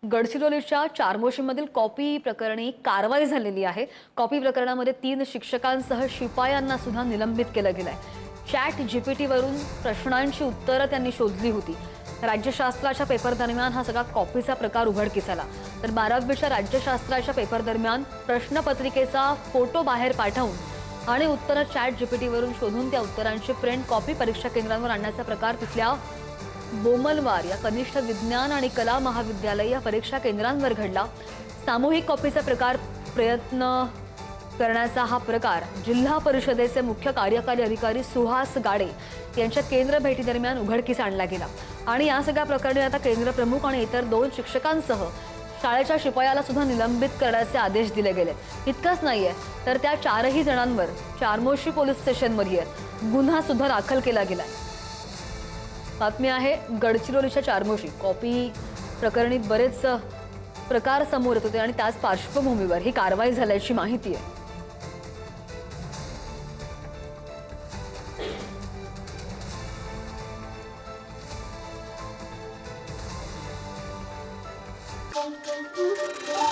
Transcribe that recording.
गडचिरोलीच्या चारमोशीमधील कॉपी प्रकरणी कारवाई झालेली आहे। कॉपी प्रकरणामध्ये 3 शिक्षकांसह शिपायांना सुद्धा निलंबित केलं गेलंय। चॅट जीपीटी वरून प्रश्नांची उत्तरं त्यांनी शोधली होती। राज्यशास्त्राच्या पेपर दरम्यान हा सगळा कॉपीचा प्रकार उघडकीस आला। तर 12वीच्या राज्यशास्त्राच्या पेपर दरम्यान प्रश्नपत्रिकेचा फोटो बाहेर पाठवून आणि उत्तरं चॅट जीपीटी वरून शोधून त्या उत्तरांची प्रिंट कॉपी परीक्षा केंद्रांवर आणण्याचा प्रकार तिथल्या बोमलवार या कनिष्ठ विज्ञान आणि कला महाविद्यालय या परीक्षा केंद्रांवर घडला। सामूहिक कॉपीचा प्रयत्न करण्याचा हा प्रकार जिल्हा परिषदेचे मुख्य कार्यकारी अधिकारी सुहास गाडे यांच्या केंद्र भेटी दरम्यान उघडकीस आणला गेला आणि या सगळ्या प्रकरणी आता केंद्र प्रमुख आणि इतर 2 शिक्षकांसह शाळेच्या शिपायाला सुद्धा निलंबित करण्याचे आदेश दिले गेले। इतकंच नाहीये तर त्या 4ही जणांवर चारमोशी पोलीस स्टेशनमध्ये गुन्हा सुद्धा दाखल केला गेलाय। बातमी आहे गडचिरोलीच्या चारमोशी कॉपी प्रकरणी बरेच प्रकार समोर येत होते आणि त्याच पार्श्वभूमीवर ही कारवाई झाल्याची माहिती आहे। Thank you.